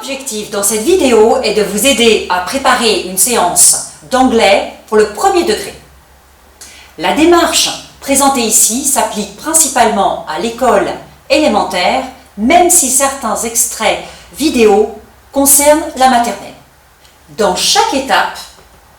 L'objectif dans cette vidéo est de vous aider à préparer une séance d'anglais pour le premier degré. La démarche présentée ici s'applique principalement à l'école élémentaire, même si certains extraits vidéo concernent la maternelle. Dans chaque étape,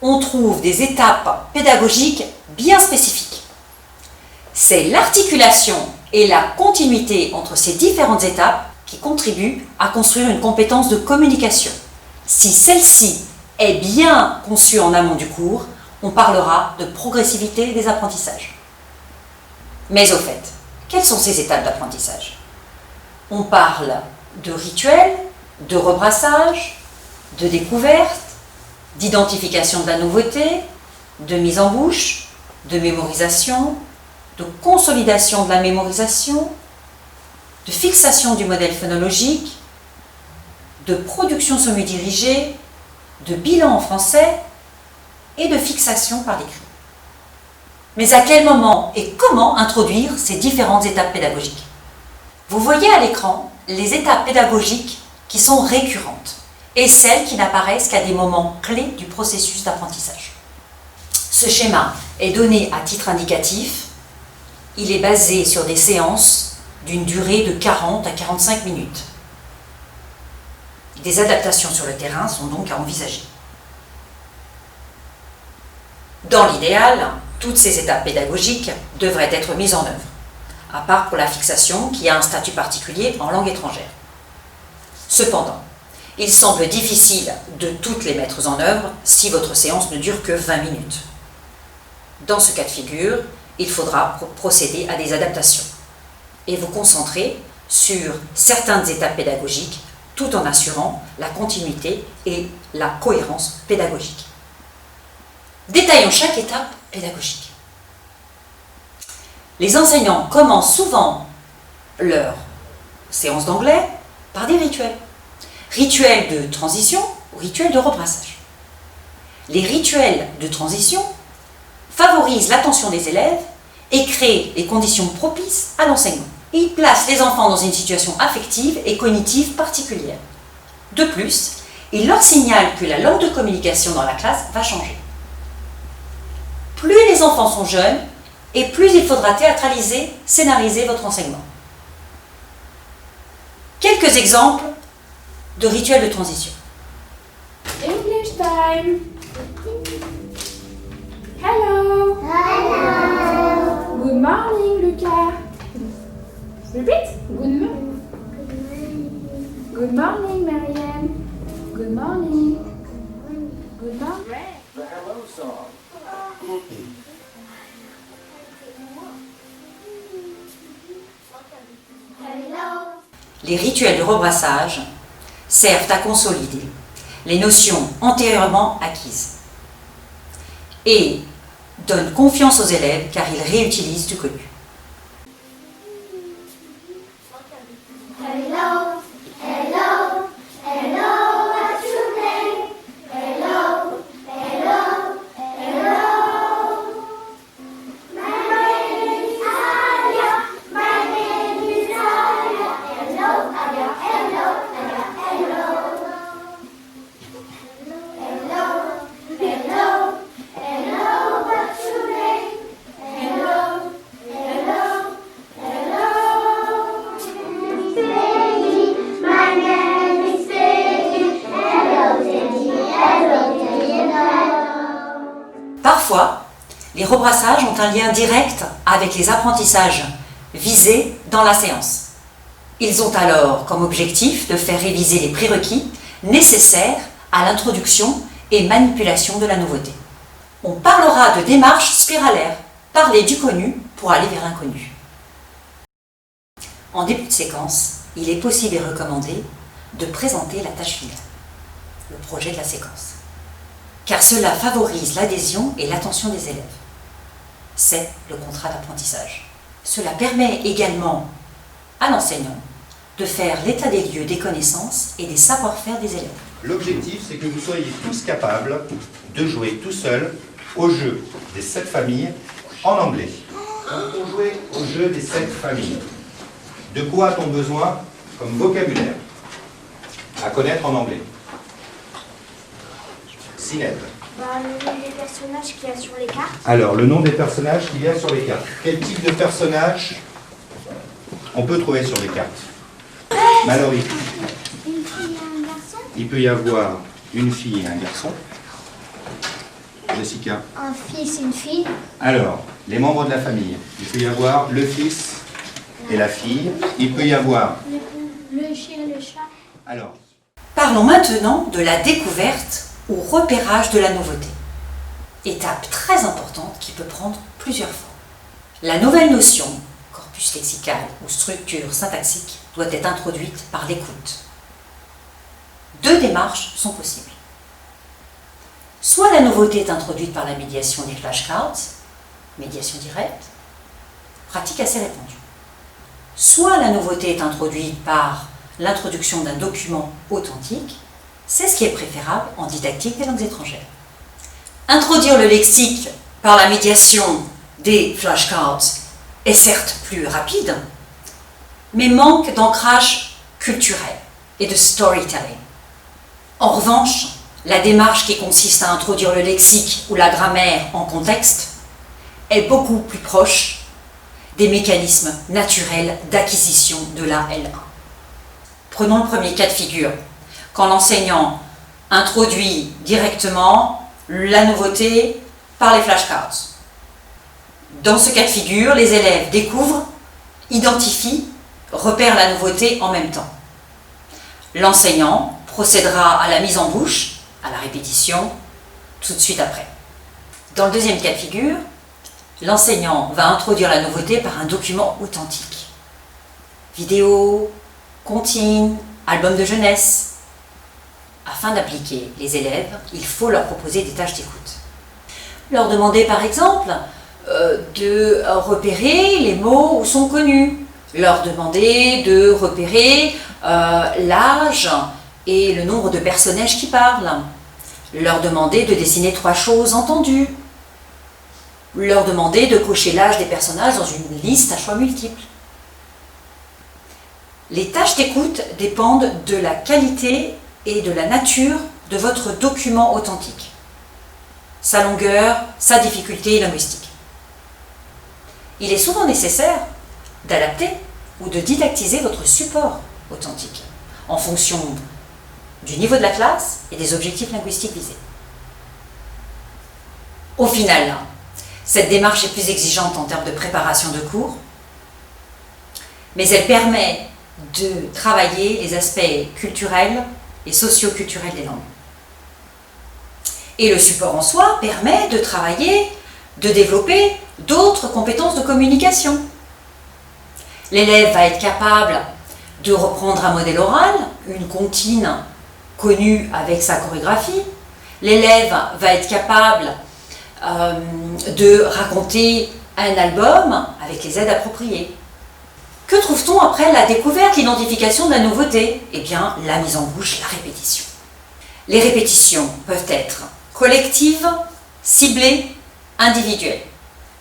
on trouve des étapes pédagogiques bien spécifiques. C'est l'articulation et la continuité entre ces différentes étapes qui contribuent à construire une compétence de communication. Si celle-ci est bien conçue en amont du cours, on parlera de progressivité des apprentissages. Mais au fait, quelles sont ces étapes d'apprentissage? On parle de rituel, de rebrassage, de découverte, d'identification de la nouveauté, de mise en bouche, de mémorisation, de consolidation de la mémorisation, de fixation du modèle phonologique, de production semi-dirigée, de bilan en français et de fixation par l'écrit. Mais à quel moment et comment introduire ces différentes étapes pédagogiques? Vous voyez à l'écran les étapes pédagogiques qui sont récurrentes et celles qui n'apparaissent qu'à des moments clés du processus d'apprentissage. Ce schéma est donné à titre indicatif. Il est basé sur des séances d'une durée de 40 à 45 minutes. Des adaptations sur le terrain sont donc à envisager. Dans l'idéal, toutes ces étapes pédagogiques devraient être mises en œuvre, à part pour la fixation qui a un statut particulier en langue étrangère. Cependant, il semble difficile de toutes les mettre en œuvre si votre séance ne dure que 20 minutes. Dans ce cas de figure, il faudra procéder à des adaptations et vous concentrer sur certaines étapes pédagogiques tout en assurant la continuité et la cohérence pédagogique. Détaillons chaque étape pédagogique. Les enseignants commencent souvent leur séance d'anglais par des rituels. Rituels de transition ou rituels de rebrassage. Les rituels de transition favorisent l'attention des élèves et créent les conditions propices à l'enseignement. Ils placent les enfants dans une situation affective et cognitive particulière. De plus, ils leur signalent que la langue de communication dans la classe va changer. Plus les enfants sont jeunes, et plus il faudra théâtraliser, scénariser votre enseignement. Quelques exemples de rituels de transition. English time. Hello. Hello. Good morning, Lucas. Repeat. Good morning. Good morning, Marianne. Good morning. Good morning. The hello song. Les rituels de rebrassage servent à consolider les notions antérieurement acquises et donnent confiance aux élèves car ils réutilisent du connu. Hello, hello, hello, what's your name? Hello, hello, hello. My name is Alia, my name is Alia. Hello, Alia, hello, Alia, hello. Hello, hello, hello, what's your name? Hello, hello, hello. Teddy, my name is Teddy. Hello, Teddy, hello, Teddy, hello. Parfois, les rebrassages ont un lien direct avec les apprentissages visés dans la séance. Ils ont alors comme objectif de faire réviser les prérequis nécessaires à l'introduction et manipulation de la nouveauté. On parlera de démarche spiralaire, parler du connu pour aller vers l'inconnu. En début de séquence, il est possible et recommandé de présenter la tâche finale, le projet de la séquence, car cela favorise l'adhésion et l'attention des élèves. C'est le contrat d'apprentissage. Cela permet également à l'enseignant de faire l'état des lieux des connaissances et des savoir-faire des élèves. L'objectif, c'est que vous soyez tous capables de jouer tout seul au jeu des 7 familles en anglais. Donc, pour jouer au jeu des 7 familles, de quoi a-t-on besoin comme vocabulaire? à connaître en anglais? Zineb. Le nom des personnages qu'il y a sur les cartes. Alors, le nom des personnages qu'il y a sur les cartes. Quel type de personnage on peut trouver sur les cartes? Mallory. Une fille et un garçon. Il peut y avoir une fille et un garçon. Jessica. Un fils et une fille. Alors, les membres de la famille. Il peut y avoir le fils et la fille. Il peut y avoir... Le chien et le chat. Alors... Parlons maintenant de la découverte ou repérage de la nouveauté. Étape très importante qui peut prendre plusieurs formes. La nouvelle notion, corpus lexical ou structure syntaxique, doit être introduite par l'écoute. Deux démarches sont possibles. Soit la nouveauté est introduite par la médiation des flashcards, médiation directe, pratique assez répandue. Soit la nouveauté est introduite par l'introduction d'un document authentique, c'est ce qui est préférable en didactique des langues étrangères. Introduire le lexique par la médiation des flashcards est certes plus rapide, mais manque d'ancrage culturel et de storytelling. En revanche, la démarche qui consiste à introduire le lexique ou la grammaire en contexte est beaucoup plus proche des mécanismes naturels d'acquisition de la L1. Prenons le premier cas de figure, quand l'enseignant introduit directement la nouveauté par les flashcards. Dans ce cas de figure, les élèves découvrent, identifient, repèrent la nouveauté en même temps. L'enseignant procédera à la mise en bouche, à la répétition, tout de suite après. Dans le deuxième cas de figure, l'enseignant va introduire la nouveauté par un document authentique. Vidéo, comptine, album de jeunesse. Afin d'appliquer les élèves, il faut leur proposer des tâches d'écoute. Leur demander par exemple de repérer les mots où sont connus. Leur demander de repérer l'âge et le nombre de personnages qui parlent. Leur demander de dessiner 3 choses entendues. Leur demander de cocher l'âge des personnages dans une liste à choix multiples. Les tâches d'écoute dépendent de la qualité et de la nature de votre document authentique, sa longueur, sa difficulté linguistique. Il est souvent nécessaire d'adapter ou de didactiser votre support authentique en fonction du niveau de la classe et des objectifs linguistiques visés. Au final, cette démarche est plus exigeante en termes de préparation de cours, mais elle permet de travailler les aspects culturels et socio-culturels des langues. Et le support en soi permet de travailler, de développer d'autres compétences de communication. L'élève va être capable de reprendre un modèle oral, une comptine connue avec sa chorégraphie. L'élève va être capable de raconter un album avec les aides appropriées. Que trouve-t-on après la découverte, l'identification de la nouveauté? Eh bien, la mise en bouche, la répétition. Les répétitions peuvent être collectives, ciblées, individuelles.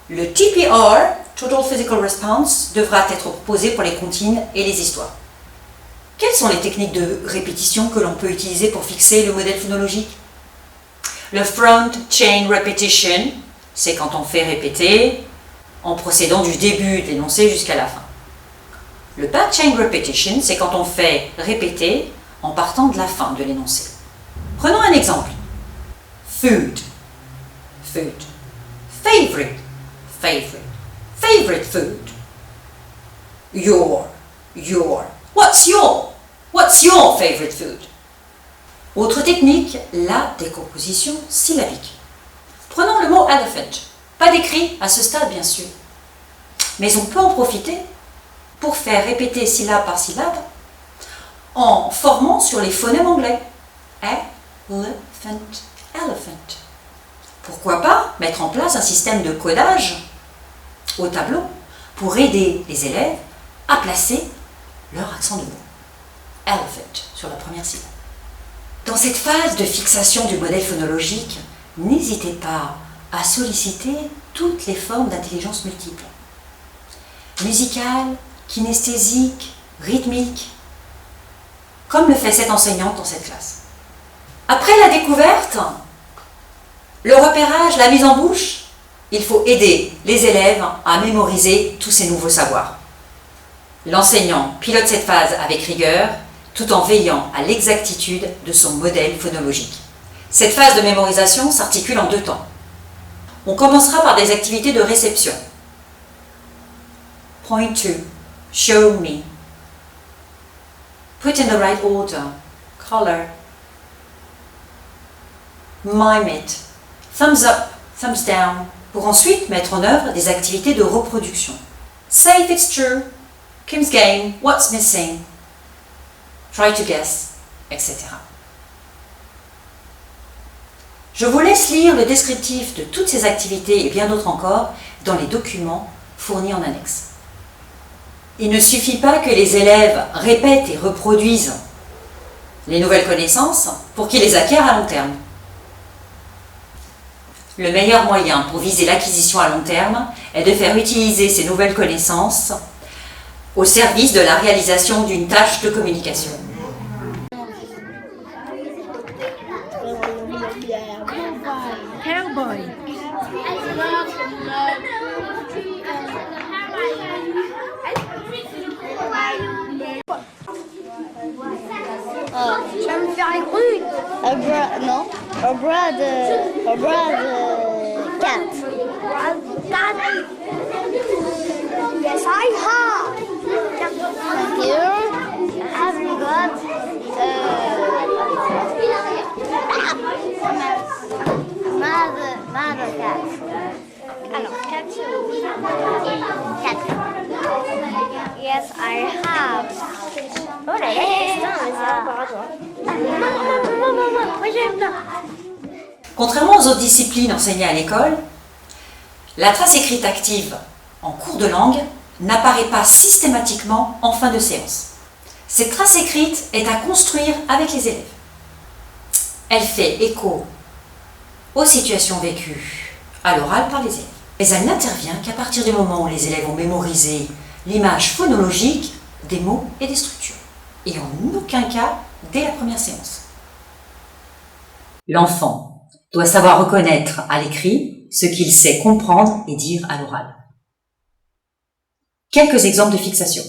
Le TPR, Total Physical Response, devra être proposé pour les comptines et les histoires. Quelles sont les techniques de répétition que l'on peut utiliser pour fixer le modèle phonologique? Le front chain repetition, c'est quand on fait répéter en procédant du début de l'énoncé jusqu'à la fin. Le back chain repetition, c'est quand on fait répéter en partant de la fin de l'énoncé. Prenons un exemple. Food, food. Favorite, favorite. Favorite food. Your. What's your favorite food? Autre technique, la décomposition syllabique. Prenons le mot elephant. Pas d'écrit à ce stade, bien sûr. Mais on peut en profiter pour faire répéter syllabe par syllabe en formant sur les phonèmes anglais. Elephant, elephant. Pourquoi pas mettre en place un système de codage au tableau pour aider les élèves à placer leur accent de mot. Elephant sur la première syllabe. Dans cette phase de fixation du modèle phonologique, n'hésitez pas à solliciter toutes les formes d'intelligence multiple. Musicale, kinesthésique, rythmique. comme le fait cette enseignante dans cette classe. Après la découverte, le repérage, la mise en bouche, il faut aider les élèves à mémoriser tous ces nouveaux savoirs. L'enseignant pilote cette phase avec rigueur, tout en veillant à l'exactitude de son modèle phonologique. Cette phase de mémorisation s'articule en 2 temps. On commencera par des activités de réception. Point to, show me. Put in the right order, color. Mime it, thumbs up, thumbs down, pour ensuite mettre en œuvre des activités de reproduction. Say if it's true, Kim's game, what's missing, try to guess, etc. Je vous laisse lire le descriptif de toutes ces activités et bien d'autres encore dans les documents fournis en annexe. Il ne suffit pas que les élèves répètent et reproduisent les nouvelles connaissances pour qu'ils les acquièrent à long terme. Le meilleur moyen pour viser l'acquisition à long terme est de faire utiliser ces nouvelles connaissances au service de la réalisation d'une tâche de communication. Cowboy. Tu vas me faire les bruits. Non, a brother cat. Yes, I have. Thank you. Have you got mother cat? Alors, 4 Yes, I have. Oh là là, c'est encore à toi. Moi j'aime pas. Contrairement aux autres disciplines enseignées à l'école, la trace écrite active en cours de langue n'apparaît pas systématiquement en fin de séance. Cette trace écrite est à construire avec les élèves. Elle fait écho aux situations vécues à l'oral par les élèves. Mais elle n'intervient qu'à partir du moment où les élèves ont mémorisé l'image phonologique des mots et des structures. Et en aucun cas dès la première séance. L'enfant doit savoir reconnaître à l'écrit ce qu'il sait comprendre et dire à l'oral. Quelques exemples de fixation.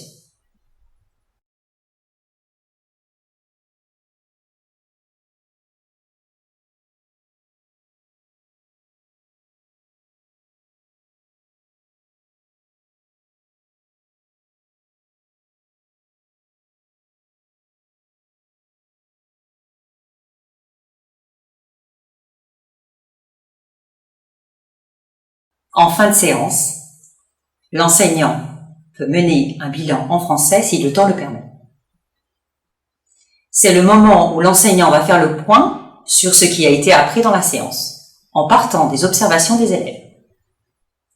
En fin de séance, l'enseignant peut mener un bilan en français si le temps le permet. C'est le moment où l'enseignant va faire le point sur ce qui a été appris dans la séance, en partant des observations des élèves.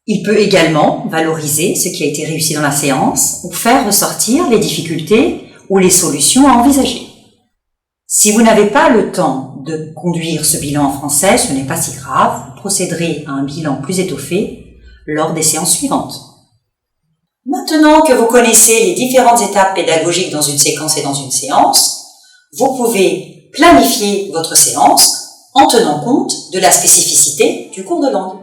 Il peut également valoriser ce qui a été réussi dans la séance ou faire ressortir les difficultés ou les solutions à envisager. Si vous n'avez pas le temps de conduire ce bilan en français, ce n'est pas si grave, vous procéderez à un bilan plus étoffé lors des séances suivantes. Maintenant que vous connaissez les différentes étapes pédagogiques dans une séquence et dans une séance, vous pouvez planifier votre séance en tenant compte de la spécificité du cours de langue.